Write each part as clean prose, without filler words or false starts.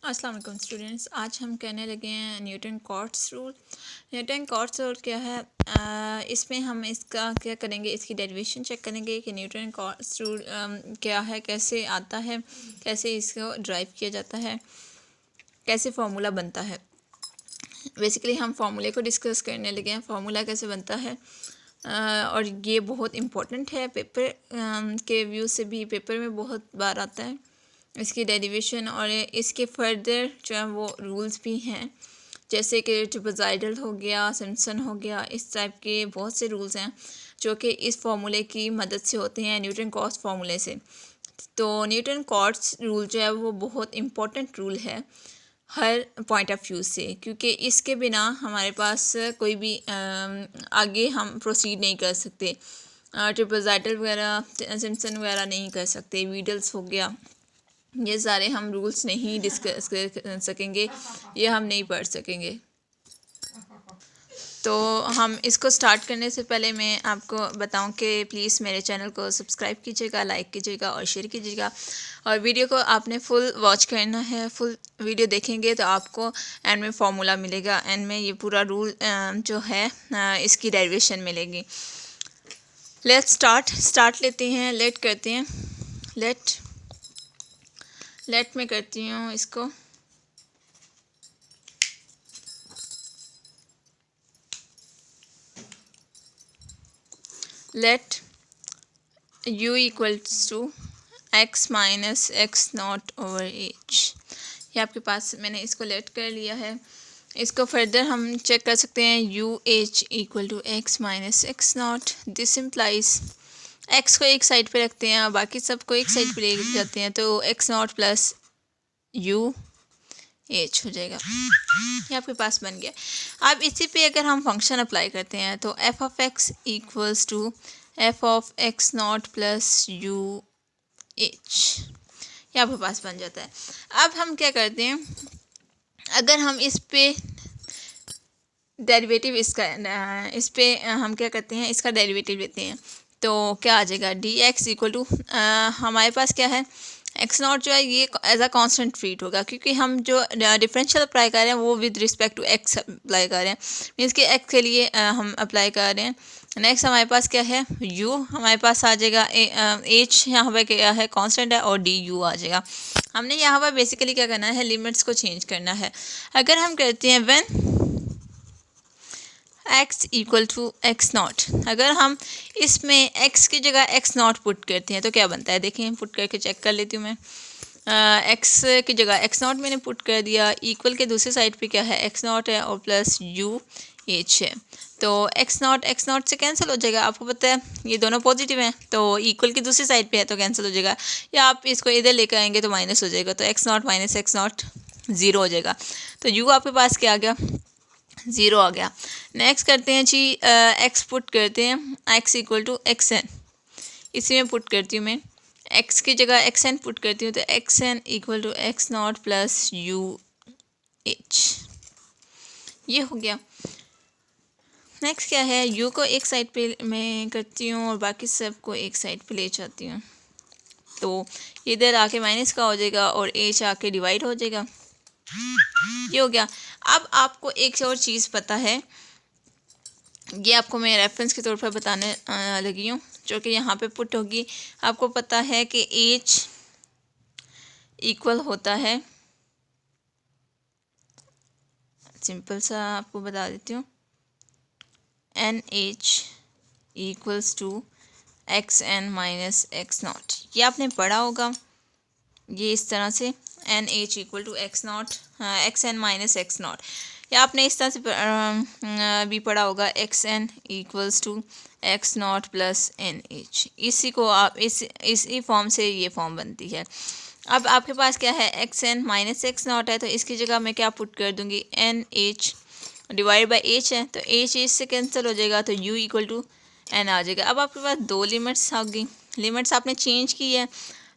अस्सलाम वालेकुम स्टूडेंट्स, आज हम कहने लगे हैं Newton Cotes rule. Newton Cotes rule क्या है? इसमें हम इसका क्या करेंगे, इसकी डेरिवेशन चेक करेंगे कि न्यूटन कॉट्स रूल क्या है, कैसे आता है, कैसे इसको ड्राइव किया जाता है, कैसे फार्मूला बनता है। बेसिकली हम फार्मूले को डिस्कस करने लगे हैं, फार्मूला कैसे बनता है। और ये बहुत इम्पोर्टेंट है, पेपर के व्यू से भी पेपर में बहुत बार आता है इसकी डेरिवेशन। और इसके फर्दर जो है वो रूल्स भी हैं, जैसे कि ट्रापेज़ॉइडल हो गया, सिम्पसन हो गया, इस टाइप के बहुत से रूल्स हैं जो कि इस फार्मूले की मदद से होते हैं, न्यूटन कॉट्स फार्मूले से। तो न्यूटन कॉट्स रूल जो है वो बहुत इम्पोर्टेंट रूल है हर पॉइंट ऑफ व्यू से, क्योंकि इसके बिना हमारे पास कोई भी आगे हम प्रोसीड नहीं कर सकते। ट्रापेज़ॉइडल वगैरह, सिम्पसन वगैरह नहीं कर सकते, वीडल्स हो गया, ये सारे हम रूल्स नहीं डिस्कस कर सकेंगे, ये हम नहीं पढ़ सकेंगे। तो हम इसको स्टार्ट करने से पहले मैं आपको बताऊं कि प्लीज़ मेरे चैनल को सब्सक्राइब कीजिएगा, लाइक कीजिएगा और शेयर कीजिएगा। और वीडियो को आपने फुल वॉच करना है, फुल वीडियो देखेंगे तो आपको एंड में फार्मूला मिलेगा, एंड में ये पूरा रूल जो है इसकी डेरिवेशन मिलेगी। लेट स्टार्ट लेते हैं, लेट करते हैं, लेट में करती हूँ इसको। Let u equals to x minus X not over H. ये आपके पास मैंने इसको लेट कर लिया है। इसको फर्दर हम चेक कर सकते हैं, U H equal to X minus X not. This implies X को एक साइड पे रखते हैं और बाकी सब को एक साइड पे ले जाते हैं, तो x not plus U H हो जाएगा। ये आपके पास बन गया। अब इसी पे अगर हम फंक्शन अप्लाई करते हैं तो F of X equals to F of X not plus U H, ये आपके पास बन जाता है। अब हम क्या करते हैं, अगर हम इस पे डेरिवेटिव इस पे हम क्या करते हैं, इसका डेरिवेटिव लेते हैं तो क्या आ जाएगा, डी एक्स इक्वल टू हमारे पास क्या है, एक्स नॉट जो है ये एज अ कांस्टेंट ट्रीट होगा, क्योंकि हम जो डिफरेंशियल अप्लाई कर रहे हैं वो with respect to X apply कर रहे हैं, मीन्स कि एक्स के लिए हम अप्लाई कर रहे हैं। नेक्स्ट हमारे पास क्या है, यू हमारे पास आ जाएगा, एच यहाँ पर क्या है, कांस्टेंट है, और डी यू आ जाएगा। हमने यहाँ पर बेसिकली क्या करना है, लिमिट्स को चेंज करना है। अगर हम करते हैं when x equal to X not, अगर हम इसमें x की जगह एक्स नॉट पुट करते हैं तो क्या बनता है, देखें पुट करके चेक कर लेती हूँ मैं। x की जगह एक्स नॉट मैंने पुट कर दिया, इक्वल के दूसरी साइड पे क्या है, एक्स नॉट है और प्लस यू एच है, तो एक्स नॉट से कैंसिल हो जाएगा। आपको पता है ये दोनों पॉजिटिव हैं, तो इक्वल की दूसरी साइड पे है तो कैंसिल हो जाएगा, या आप इसको इधर लेकर आएंगे तो माइनस हो जाएगा, तो x not minus X not zero हो जाएगा। तो यू आपके पास क्या आ गया, ज़ीरो आ गया। नेक्स्ट करते हैं जी, एक्स पुट करते हैं, X equal to X N, इसी में पुट करती हूँ मैं, एक्स की जगह एक्स एन पुट करती हूँ, तो X N equal to X not plus U H, ये हो गया। नेक्स्ट क्या है, यू को एक साइड पे मैं करती हूँ और बाकी सब को एक साइड पे ले जाती हूँ, तो इधर आके माइनस का हो जाएगा और एच आके डिवाइड हो जाएगा, ये हो गया। अब आपको एक और चीज़ पता है, ये आपको मैं रेफरेंस के तौर पर बताने लगी हूँ, जो कि यहाँ पे पुट होगी। आपको पता है कि एच इक्वल होता है, सिंपल सा आपको बता देती हूँ, N H equals to X N minus X not. ये आपने पढ़ा होगा, ये इस तरह से N H equal to X not X N minus X not, या आपने इस तरह से भी पढ़ा होगा, X N equals to X not plus N H. इसी को आप इसी फॉर्म से ये फॉर्म बनती है। अब आपके पास क्या है, X N minus X not है, तो इसकी जगह मैं क्या पुट कर दूँगी, N H divide by H है, तो एच से कैंसिल हो जाएगा, तो यू इक्वल टू एन आ जाएगा। अब आपके पास दो लिमिट्स आ गई, लिमिट्स आपने चेंज की है,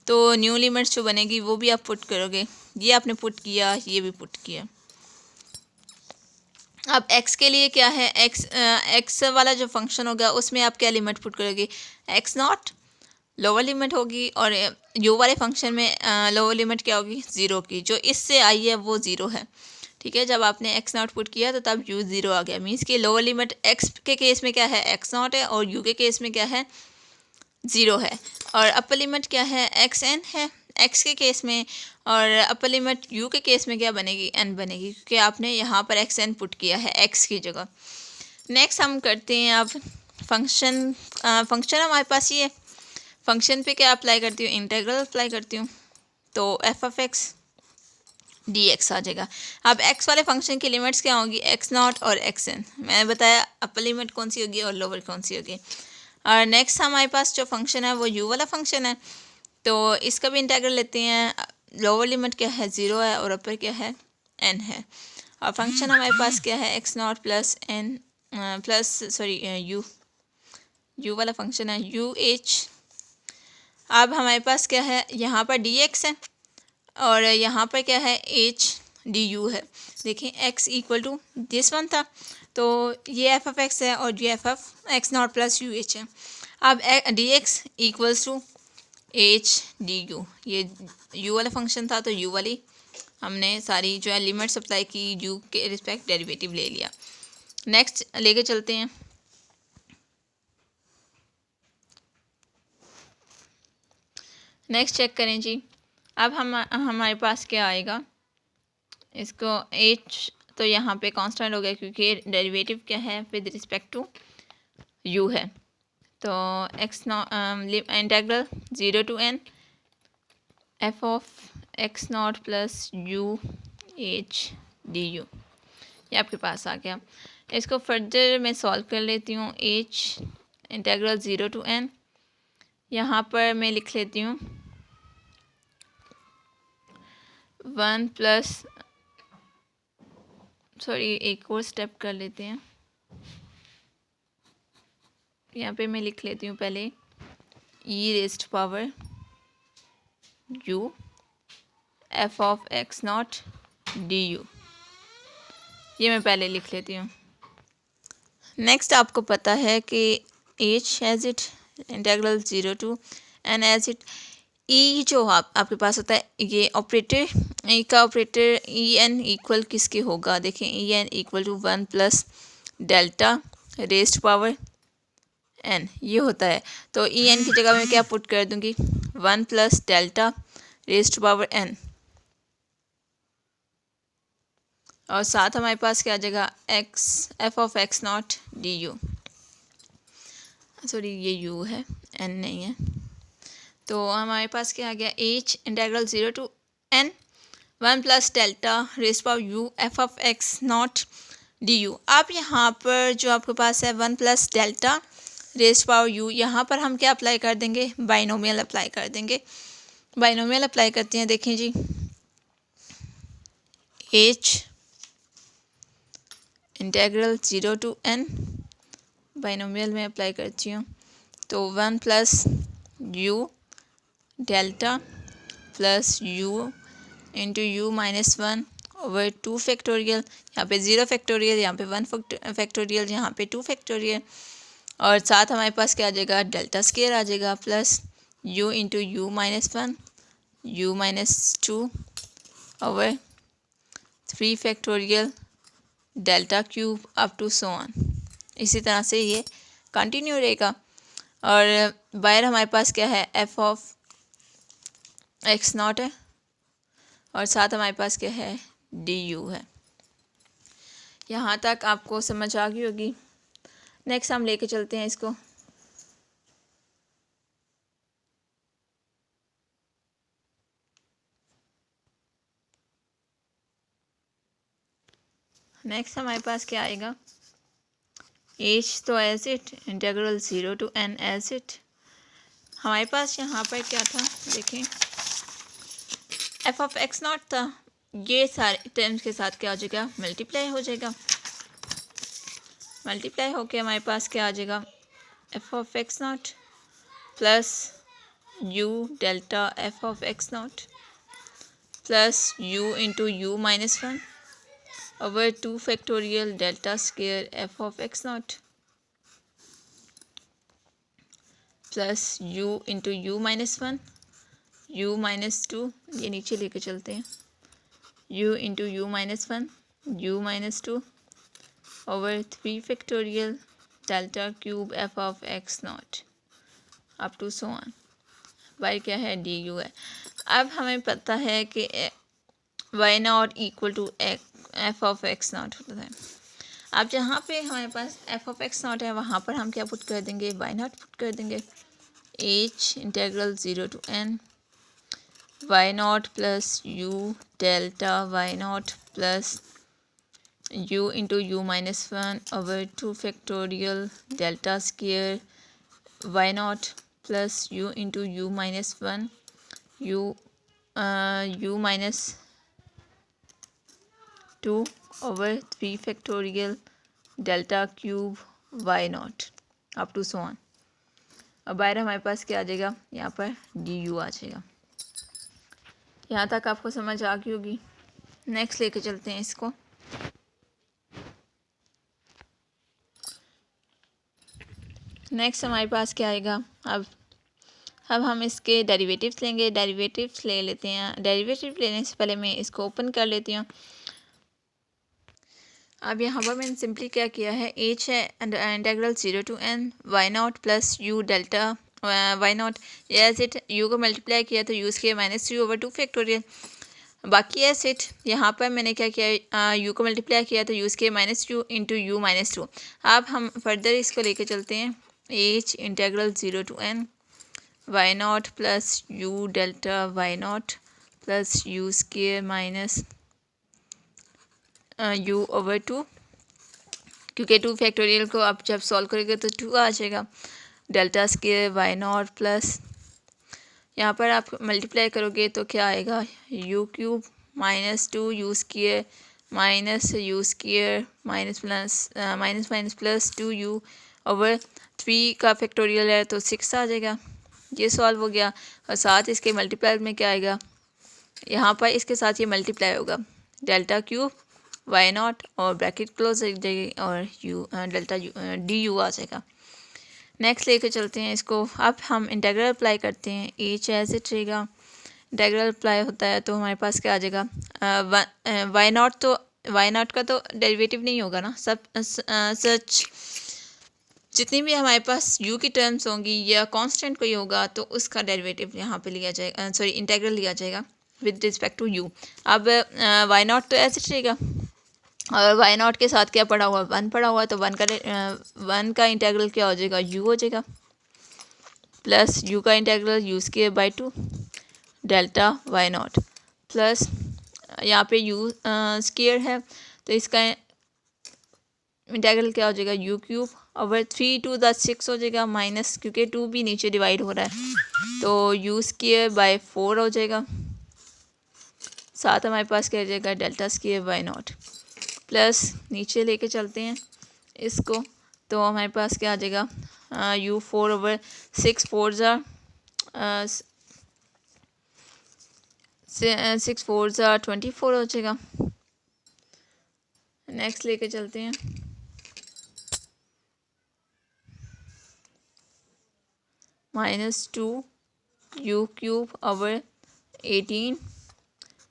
तो न्यू लिमिट्स जो बनेगी वो भी आप पुट करोगे, ये आपने पुट किया, ये भी पुट किया। अब x के लिए क्या है, x वाला जो फंक्शन होगा उसमें आप क्या लिमिट पुट करोगे, एक्स नॉट लोअर लिमिट होगी, और यू वाले फंक्शन में लोअर लिमिट क्या होगी, ज़ीरो की। जो इससे आई है वो ज़ीरो है, ठीक है। जब आपने एक्स नॉट पुट किया तो तब यू ज़ीरो आ गया, मीन्स कि लोअर लिमिट एक्स के केस में क्या है, एक्स नॉट है, और यू के केस में क्या है, ज़ीरो है। और अपर लिमिट क्या है, एक्स एन है एक्स के केस में, और अपर लिमिट यू के केस में क्या बनेगी, एन बनेगी, क्योंकि आपने यहाँ पर एक्स एन पुट किया है एक्स की जगह। नेक्स्ट हम करते हैं अब फंक्शन। फंक्शन हमारे पास ये फंक्शन पे क्या अप्लाई करती हूँ, इंटीग्रल अप्लाई करती हूँ, तो F of X D X आ जाएगा। अब एक्स वाले फंक्शन की लिमिट्स क्या होंगी, एक्स नॉट और एक्स एन। मैंने बताया अपर लिमिट कौन सी होगी और लोअर कौन सी होगी। और नेक्स्ट हमारे पास जो फंक्शन है वो यू वाला फंक्शन है, तो इसका भी इंटीग्रल लेते हैं। लोअर लिमिट क्या है, ज़ीरो है, और अपर क्या है, एन है। और फंक्शन हमारे पास क्या है, X not plus N U वाला फंक्शन है यू एच। अब हमारे पास क्या है, यहाँ पर डी एक्स है और यहाँ पर क्या है, एच डी यू है। देखिए X equal to this one था, तो ये एफ ऑफ एक्स है, और ये F of X not plus U H है। अब D X equals to H D U, ये यू वाला फंक्शन था, तो यू वाली हमने सारी जो है लिमिट्स अप्लाई की, यू के रिस्पेक्ट डेरिवेटिव ले लिया। नेक्स्ट लेके चलते हैं। नेक्स्ट चेक करें जी। अब हमारे पास क्या आएगा, इसको एच तो यहाँ पे कांस्टेंट हो गया, क्योंकि डेरिवेटिव क्या है विद रिस्पेक्ट टू यू है। तो X integral zero to N F of X not plus U H D U, ये आपके पास आ गया। इसको फर्दर मैं सॉल्व कर लेती हूँ। H integral zero to N, यहाँ पर मैं लिख लेती हूँ वन प्लस एक और स्टेप कर लेते हैं। यहाँ पे मैं लिख लेती हूँ पहले E raised power U F of X not D U, ये मैं पहले लिख लेती हूँ। नेक्स्ट आपको पता है कि H as it integral zero to N as it E जो आपके पास होता है, ये ऑपरेटर ई का ऑपरेटर ई एन इक्वल किसके होगा, देखें E N equal to one plus delta rest power N, ये होता है। तो ई एन की जगह मैं क्या पुट कर दूंगी, one plus delta rest power N, और साथ हमारे पास क्या आ जाएगा, X F of X not D U. ये यू है, एन नहीं है। तो हमारे पास क्या आ गया, H integral zero to N one plus delta rest power U F of X not D U. आप यहाँ पर जो आपके पास है one plus delta rest power U, यहाँ पर हम क्या अप्लाई कर देंगे, बाइनोमियल अप्लाई कर देंगे। बाइनोमियल अप्लाई करते हैं, देखें जी, H integral zero to N binomial में अप्लाई करती हूँ, तो one plus U delta plus U into U minus one over two factorial, यहाँ पे ज़ीरो फैक्टोरियल, यहाँ पे वन फैक्टोरियल, यहाँ पे टू फैक्टोरियल, और साथ हमारे पास क्या आ जाएगा, डेल्टा स्केयर आ जाएगा, plus U into U minus one U minus two over three factorial delta cube up to so on. इसी तरह से ये कंटिन्यू रहेगा। और बाहर हमारे पास क्या है, एफ ऑफ एक्स नॉट है, और साथ हमारे पास क्या है, डी यू है। यहाँ तक आपको समझ आ गई होगी। नेक्स्ट हम लेके चलते हैं इसको। नेक्स्ट हमारे पास क्या आएगा, एच तो as it integral zero to N as it. हमारे पास यहाँ पर क्या था, देखें एफ ऑफ एक्स नॉट था, ये सारे टर्म्स के साथ क्या हो जाएगा, मल्टीप्लाई हो जाएगा। मल्टीप्लाई होके हमारे पास क्या आ जाएगा, F of X not plus U delta F of X not plus U into U minus one over two factorial delta square F of X not. Plus u into U minus one, u minus two, ये नीचे लेके चलते हैं, u into U minus one, u minus two over 3 factorial delta cube F of X not up to so on. By क्या है, D U है। अब हमें पता है कि Y not equal to F of X not होता है। अब जहाँ पे हमारे पास एफ ऑफ एक्स नॉट है वहाँ पर हम क्या पुट कर देंगे, वाई नॉट पुट कर देंगे। H integral 0 to n Y not plus U delta Y not plus u into U minus one over 2 factorial delta square Y not plus u into U minus one U minus two over 3 factorial delta cube Y not up to so on. अब बाहर हमारे पास क्या आ जाएगा, यहाँ पर D you आ जाएगा। यहाँ तक आपको समझ आ गई होगी। नेक्स्ट लेके चलते हैं इसको। नेक्स्ट हमारे पास क्या आएगा, अब हम इसके डेरिवेटिव्स लेंगे। डेरिवेटिव्स ले लेते हैं। डेरिवेटिव लेने से पहले मैं इसको ओपन कर लेती हूँ। अब यहाँ पर मैंने सिंपली क्या किया है, एच है integral 0 to n Y not plus U delta Y not as it, U को मल्टीप्लाई किया तो यूज़ किया माइनस यू ओवर 2 फैक्टोरियल। बाकी एज इट यहाँ पर मैंने क्या किया, यू को मल्टीप्लाई किया तो यूज़ किया minus U into U minus two. अब हम फर्दर इसको लेके चलते हैं। H integral 0 to n Y not plus U delta Y not plus U square minus U over 2, क्योंकि 2 फैक्टोरियल को आप जब सॉल्व करेंगे तो 2 आ जाएगा। Delta square Y not plus यहाँ पर आप मल्टीप्लाई करोगे तो क्या आएगा, U cube minus 2 U square minus U square minus plus minus minus plus 2 U over 3 का फैक्टोरियल है तो 6 आ जाएगा। ये सॉल्व हो गया। और साथ इसके मल्टीप्लाई में क्या आएगा, यहाँ पर इसके साथ ये मल्टीप्लाई होगा, डेल्टा क्यूब वाई नॉट और ब्रैकेट क्लोज हो जाएगी और यू डेल्टा डी यू आ जाएगा। नेक्स्ट लेके चलते हैं इसको। अब हम इंटेग्रल अप्लाई करते हैं। एच एज इट रहेगा, इंटेग्रल अप्लाई होता है तो हमारे पास क्या आ जाएगा, वाई नॉट का तो डेरिवेटिव नहीं होगा ना, सब सच जितनी भी हमारे पास u की टर्म्स होंगी या कांस्टेंट कोई होगा तो उसका डेरिवेटिव यहाँ पे लिया जाएगा, सॉरी इंटेग्रल लिया जाएगा विद रिस्पेक्ट टू u। अब वाई नॉट तो ऐसे रहेगा और वाई नॉट के साथ क्या पड़ा हुआ, 1 पड़ा हुआ, तो 1 का इंटेग्रल क्या हो जाएगा, u हो जाएगा प्लस u का integral U square by 2 delta Y not plus यहाँ पे u स्क्वायर है तो इसका इंटेग्रल क्या हो जाएगा, U cube over 3 to the 6 हो जाएगा माइनस, क्योंकि 2 भी नीचे डिवाइड हो रहा है तो यू स्क्वायर बाई 4 हो जाएगा। साथ हमारे पास क्या हो जाएगा, delta square Y not plus नीचे लेके चलते हैं इसको तो हमारे पास क्या आ जाएगा, यू 4 ओवर 6 4 ज़ा 24 हो जाएगा। नेक्स्ट लेके चलते हैं। Minus 2 you cube over 18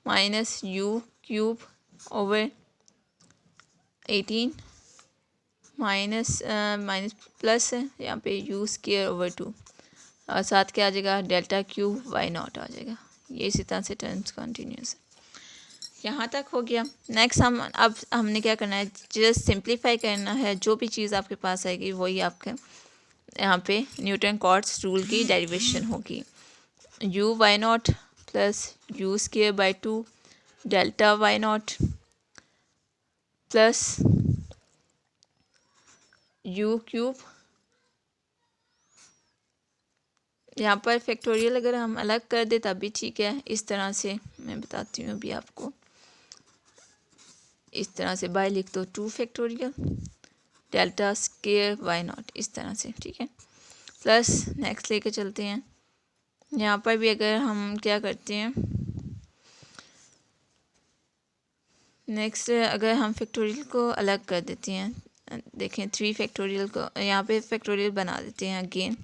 minus you cube over 18 minus minus plus है यहाँ पे यू स्क्वायर ओवर 2 और साथ क्या आ जाएगा, डेल्टा क्यूब वाई नॉट आ जाएगा। ये इसी तरह से टर्म्स कंटिन्यूस है। यहाँ तक हो गया। नेक्स्ट अब हमने क्या करना है, जस्ट सिंप्लीफाई करना है। जो भी चीज़ आपके पास आएगी वही आपके यहाँ पे न्यूटन कॉट्स रूल की डेरिवेशन होगी। U Y not plus U square by 2 delta Y not plus U cube, यहाँ पर फैक्टोरियल अगर हम अलग कर दे तब भी ठीक है। इस तरह से मैं बताती हूँ अभी आपको, इस तरह से बाय लिख दो 2 factorial delta square Y not, इस तरह से ठीक है। प्लस नेक्स्ट लेके चलते हैं। यहाँ पर भी अगर हम क्या करते हैं, नेक्स्ट अगर हम फैक्टोरियल को अलग कर देते हैं, देखें 3 फैक्टोरियल को यहाँ पे फैक्टोरियल बना देते हैं अगेन।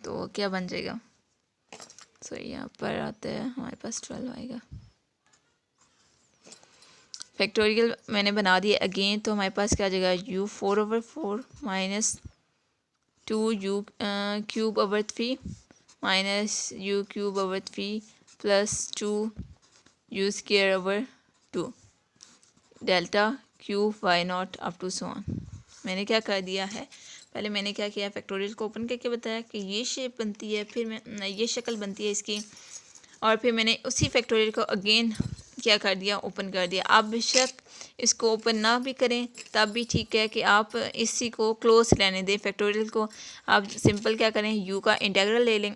तो क्या बन जाएगा। सो यहाँ पर आते हैं, हमारे पास 12 आएगा। फैक्टोरियल मैंने बना दिया अगेन, तो हमारे पास क्या आ जाएगा, u4/4 minus 2u cube over 3 minus u cube over 3 plus 2u square over 2 delta cube Y not up to so on. मैंने क्या कर दिया है, पहले मैंने क्या किया, फैक्टोरियल को ओपन करके बताया कि ये शेप बनती है, फिर मैं ये शक्ल बनती है इसकी, और फिर मैंने उसी फैक्टोरियल को अगेन क्या कर दिया, ओपन कर दिया। आप बेशक इसको ओपन ना भी करें तब भी ठीक है कि आप इसी को क्लोज रहने दें फैक्टोरियल को। आप सिंपल क्या करें, यू का इंटीग्रल ले लें,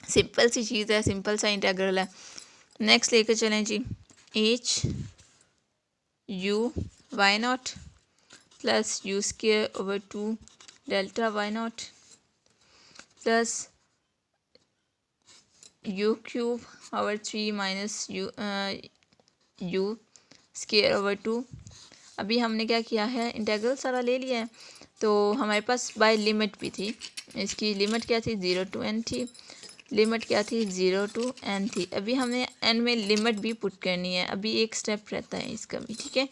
सिंपल सी चीज़ है, सिंपल सा इंटीग्रल है। नेक्स्ट लेकर चलें जी, H U Y not plus U square over 2 delta Y not plus U cube over 3 minus U square over 2। अभी हमने क्या किया है, इंटीग्रल सारा ले लिया है, तो हमारे पास बाय लिमिट भी थी। इसकी लिमिट क्या थी, 0 to n थी, लिमिट क्या थी, 0 to n थी। अभी हमने n में लिमिट भी पुट करनी है, अभी एक स्टेप रहता है इसका भी, ठीक है।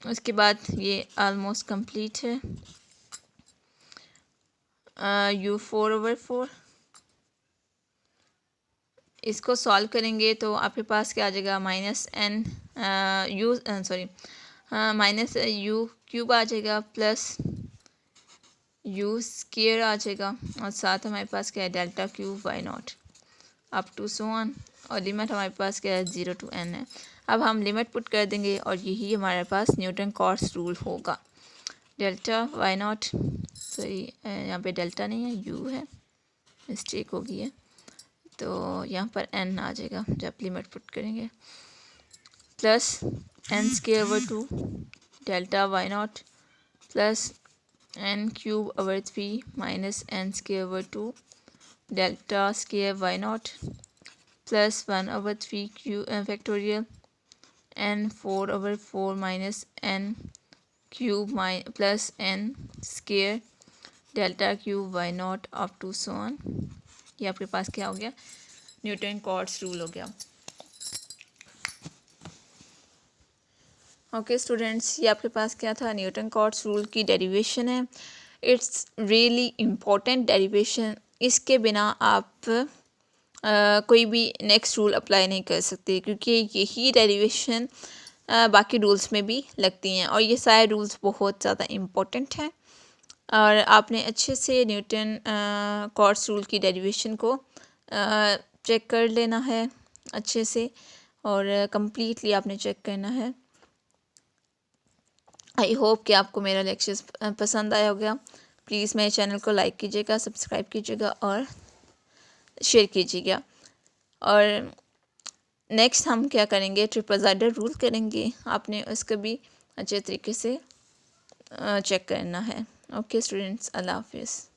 उसके बाद ये ऑलमोस्ट कंप्लीट है। u4/4 इसको सॉल्व करेंगे तो आपके पास क्या आ जाएगा, माइनस यू क्यूब आ जाएगा प्लस यू स्क्वायर आ जाएगा, और साथ हमारे पास क्या है, delta cube Y not up to so on, और लिमिट हमारे पास क्या है, 0 to n है। अब हम लिमिट पुट कर देंगे और यही हमारे पास न्यूटन कॉट्स रूल होगा। डेल्टा वाई नॉट, सॉरी यहाँ पे डेल्टा नहीं है, यू है, मिस्टेक हो गई है, तो यहाँ पर n आ जाएगा जब लिमिट पुट करेंगे, plus n square over 2 delta Y not plus n cube over 3 minus n square over 2 delta square Y not plus 1/3 Q factorial n 4/4 minus n cube plus n square delta cube Y not up to so on. ये आपके पास क्या हो गया, Newton Cotes rule हो गया। Okay students, ये आपके पास क्या था, न्यूटन कॉट्स रूल की डेरिवेशन है। इट्स रियली इम्पोर्टेंट डेरिवेशन, इसके बिना आप कोई भी नेक्स्ट रूल अप्लाई नहीं कर सकते, क्योंकि यही डेरिवेशन बाकी रूल्स में भी लगती हैं, और ये सारे रूल्स बहुत ज़्यादा इम्पोर्टेंट हैं, और आपने अच्छे से न्यूटन कॉट्स रूल की डेरिवेशन को चेक कर लेना है अच्छे से, और कम्प्लीटली आपने चेक करना है। आई होप कि आपको मेरा लेक्चर्स पसंद आया होगा। प्लीज़ मेरे चैनल को लाइक कीजिएगा, सब्सक्राइब कीजिएगा और शेयर कीजिएगा। और नेक्स्ट हम क्या करेंगे, ट्रिपल रूल करेंगे, आपने उसको भी अच्छे तरीके से चेक करना है। ओके स्टूडेंट्स, अल्लाह हाफिज़।